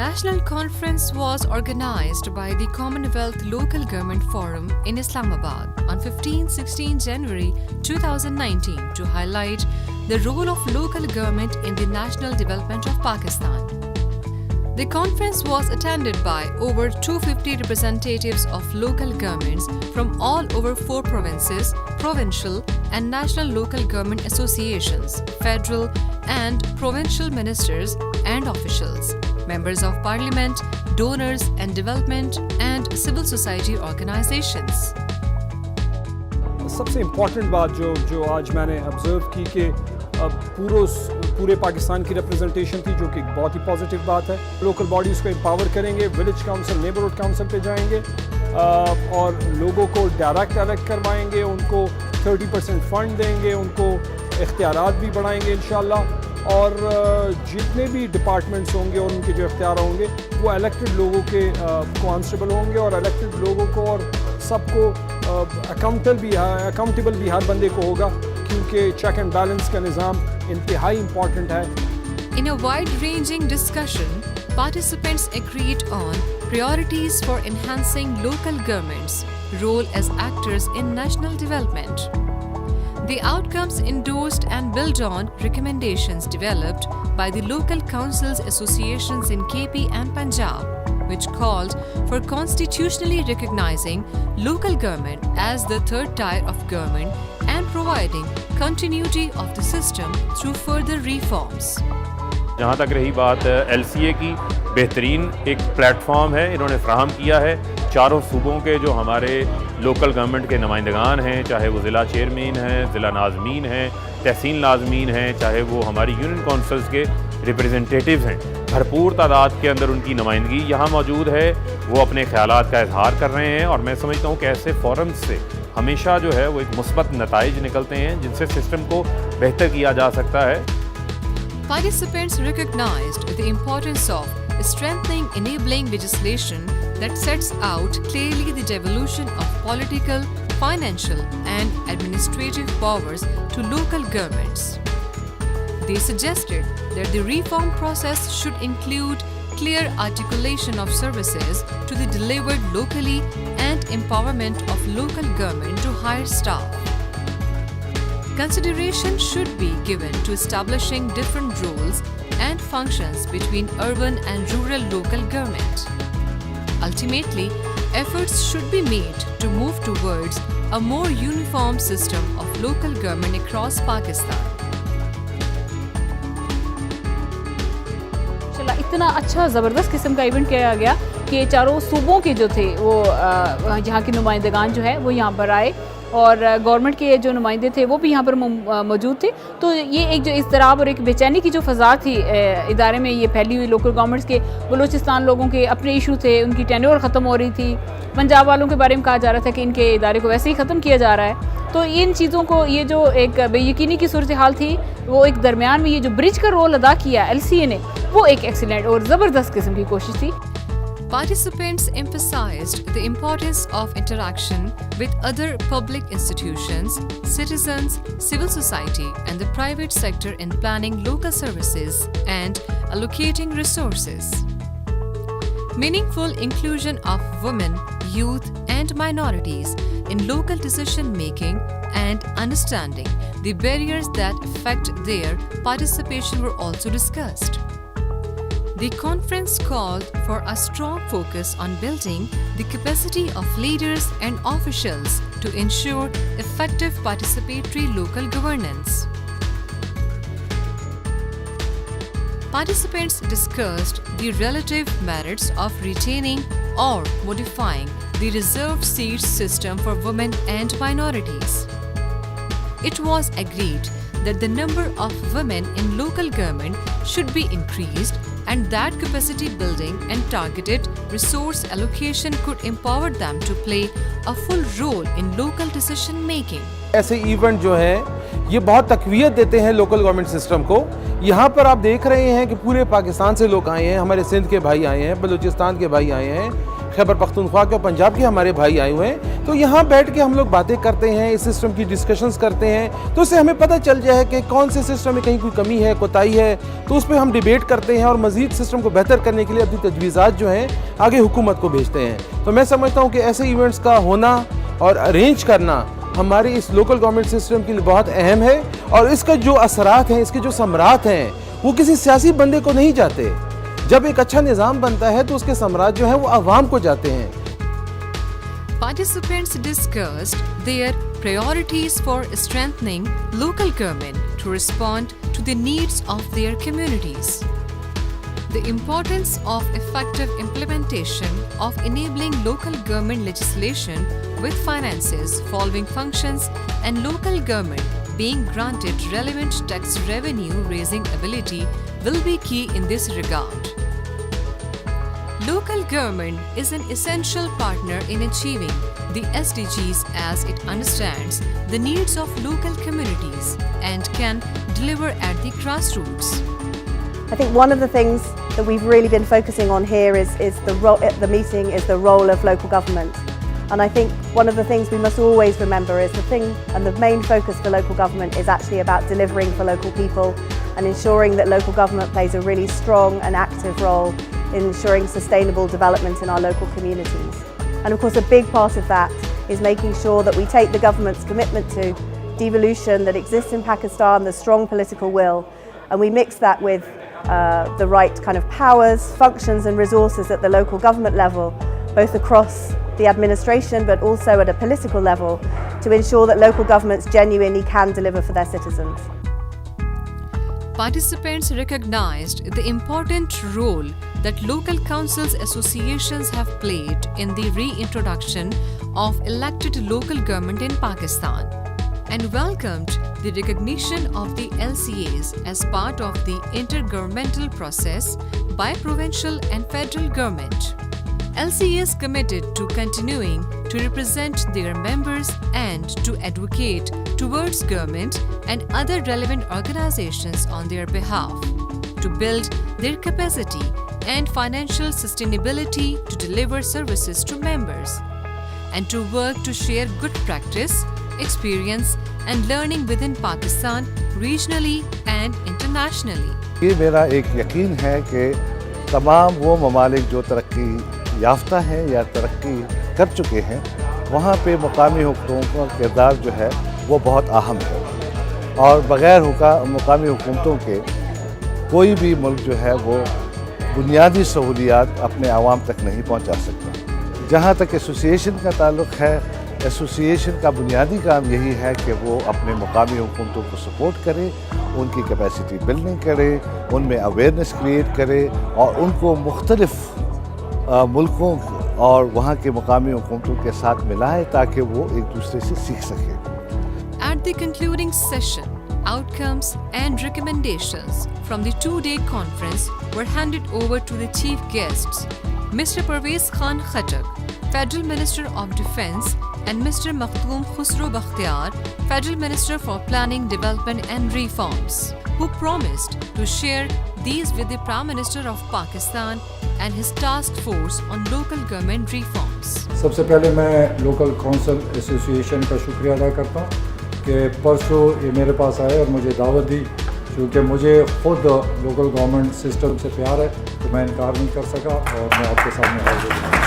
national conference was organized by the Commonwealth Local Government Forum in Islamabad on 15-16 January 2019 to highlight the role of local government in the national development of Pakistan. The conference was attended by over 250 representatives of local governments from all over 4 provinces, provincial and national local government associations, federal and provincial ministers and officials, members of parliament, donors and development and civil society organizations. सबसे important बात जो आज मैंने observe की कि पूरे पाकिस्तान की representation थी, जो कि बहुत ही पॉजिटिव बात है। लोकल बॉडीज़ को एम्पावर करेंगे, विलेज काउंसिल, नेबरहुड काउंसिल पे जाएंगे और लोगों को डायरेक्ट इलेक्ट करवाएंगे, उनको 30% फंड देंगे, उनको इख्तियारात भी बढ़ाएंगे इंशाल्लाह, और जितने भी डिपार्टमेंट्स होंगे और उनके जो इख्तियार होंगे वो इलेक्टेड लोगों के को आंसरेबल होंगे, और इलेक्टेड लोगों को और सबको अकाउंटेबल भी हर बंदे को होगा, क्योंकि चेक एंड बैलेंस का निज़ाम इंतहाई इम्पॉर्टेंट है। In a wide-ranging discussion, participants agreed on priorities for enhancing local government's role as actors in national development. The outcomes endorsed and built on recommendations developed by the local councils associations in KP and Punjab, which called for constitutionally recognizing local government as the third tier of government and providing continuity of the system through further reforms. जहाँ तक रही बात LCA की, बेहतरीन एक platform है इन्होंने फ्राहम किया है। चारों सूबों के जो हमारे लोकल गवर्नमेंट के नुमाइंदगान हैं, चाहे वो ज़िला चेयरमैन हैं, ज़िला नाज़मीन हैं, तहसील नाज़मीन हैं, चाहे वो हमारी यूनियन काउंसिल्स के रिप्रेजेंटेटिव्स हैं, भरपूर तादाद के अंदर उनकी नुमाइंदगी यहाँ मौजूद है। वो अपने ख़यालात का इजहार कर रहे हैं, और मैं समझता हूँ कि ऐसे फोरम्स से हमेशा जो है वो एक मुस्बत नताइज निकलते हैं, जिनसे सिस्टम को बेहतर किया जा सकता है। Participants recognized the importance of strengthening enabling legislation that sets out clearly the devolution of political, financial and administrative powers to local governments. They suggested that the reform process should include clear articulation of services to be delivered locally and empowerment of local government to hire staff. Consideration should be given to establishing different roles and functions between urban and rural local government. Ultimately, efforts should be made to move towards a more uniform system of local government across Pakistan. चला इतना अच्छा ज़बरदस्त किस्म का event किया गया कि चारों सूबों के जो थे वो यहाँ के नुमाइंदगान जो है वो यहाँ पर आए, और गवर्नमेंट के जो नुमाइंदे थे वो भी यहाँ पर मौजूद थे। तो ये एक जो इज़्तिराब और एक बेचैनी की जो फ़ज़ा थी इदारे में ये फैली हुई, लोकल गवर्नमेंट्स के बलूचिस्तान लोगों के अपने इशू थे, उनकी टेन्योर ख़त्म हो रही थी, पंजाब वालों के बारे में कहा जा रहा था कि इनके इदारे को वैसे ही ख़त्म किया जा रहा है। तो इन चीज़ों को, ये जो एक बेयकीनी की सूरत हाल थी, वो एक दरमियान में ये जो ब्रिज का रोल अदा किया LCA ने, वो एक एक्सीलेंट और ज़बरदस्त किस्म की कोशिश थी। Participants emphasized the importance of interaction with other public institutions, citizens, civil society and the private sector in planning local services and allocating resources. Meaningful inclusion of women, youth and minorities in local decision making and understanding the barriers that affect their participation were also discussed. The conference called for a strong focus on building the capacity of leaders and officials to ensure effective participatory local governance. Participants discussed the relative merits of retaining or modifying the reserved seats system for women and minorities. It was agreed that the number of women in local government should be increased, and that capacity building and targeted resource allocation could empower them to play a full role in local decision making. ऐसे event जो है ये बहुत तक़वियत देते हैं local government system को। यहाँ पर आप देख रहे हैं कि पूरे पाकिस्तान से लोग आए हैं, हमारे सिंध के भाई आए हैं, बलूचिस्तान के भाई आए हैं, खैबर पख्तूनख्वा के और पंजाब के हमारे भाई आए हुए हैं, तो यहाँ बैठ के हम लोग बातें करते हैं, इस सिस्टम की डिस्कशंस करते हैं, तो उससे हमें पता चल जाए कि कौन से सिस्टम में कहीं कोई कमी है, कोताही है, तो उस पर हम डिबेट करते हैं और मज़ीद सिस्टम को बेहतर करने के लिए अपनी तजवीज़ात जो हैं आगे हुकूमत को भेजते हैं। तो मैं समझता हूँ कि ऐसे इवेंट्स का होना और अरेंज करना हमारे इस लोकल गवर्नमेंट सिस्टम के लिए बहुत अहम है, और इसका जो असरात हैं, इसके जो समरात हैं, वो किसी सियासी बंदे को नहीं जाते। जब एक अच्छा निज़ाम बनता है तो उसके समरात जो हैं वो आवाम को जाते हैं। Participants discussed their priorities for strengthening local government to respond to the needs of their communities. The importance of effective implementation of enabling local government legislation with finances, following functions, and local government being granted relevant tax revenue raising ability will be key in this regard. Local government is an essential partner in achieving the SDGs as it understands the needs of local communities and can deliver at the grassroots. I think one of the things that we've really been focusing on here is the meeting is the role of local government. And I think one of the things we must always remember is the main focus for local government is actually about delivering for local people and ensuring that local government plays a really strong and active role in ensuring sustainable development in our local communities. And of course a big part of that is making sure that we take the government's commitment to devolution that exists in Pakistan, the strong political will, and we mix that with the right kind of powers, functions and resources at the local government level, both across the administration but also at a political level, to ensure that local governments genuinely can deliver for their citizens. Participants recognized the important role that local councils associations have played in the reintroduction of elected local government in Pakistan and welcomed the recognition of the LCAs as part of the intergovernmental process by provincial and federal government. LCAs committed to continuing to represent their members and to advocate towards government and other relevant organizations on their behalf, to build their capacity and financial sustainability to deliver services to members, and to work to share good practice, experience and learning within Pakistan regionally and internationally. ये मेरा एक यकीन है कि तमाम वो ममालिक जो तरक्की याफ्ता हैं या तरक्की कर चुके हैं, वहाँ पे मुकामी हुकूमतों का किरदार जो है वो बहुत अहम है, और बग़ैर मुकामी हुकूमतों के कोई भी मुल्क जो है वो बुनियादी सहूलियात अपने आवाम तक नहीं पहुँचा सकता। जहाँ तक एसोसिएशन का ताल्लुक़ है, एसोसिएशन का बुनियादी काम यही है कि वो अपने मुकामी हुकूमतों को सपोर्ट करे, उनकी कैपेसिटी बिल्डिंग करे, उनमें अवेयरनेस क्रिएट करे और उनको मुख्तलिफ़ मुल्कों और वहाँ के मुकामी हुकूमतों के साथ मिलाए ताकि वो एक दूसरे से सीख सकें। At the concluding session, outcomes and recommendations from the two-day conference were handed over to the chief guests, Mr. Parvez Khan Khattak, Federal Minister of Defence, and Mr. Makhdoom Khusro Bakhtiar, Federal Minister for Planning, Development and Reforms, who promised to share these with the Prime Minister of Pakistan and his task force on local government reforms. सबसे पहले मैं local council association का शुक्रिया अदा करता हूँ कि परसों ये मेरे पास आए और मुझे दावत दी, क्योंकि मुझे खुद लोकल गवर्नमेंट सिस्टम से प्यार है तो मैं इनकार नहीं कर सका और मैं आपके सामने हाजिर हूँ।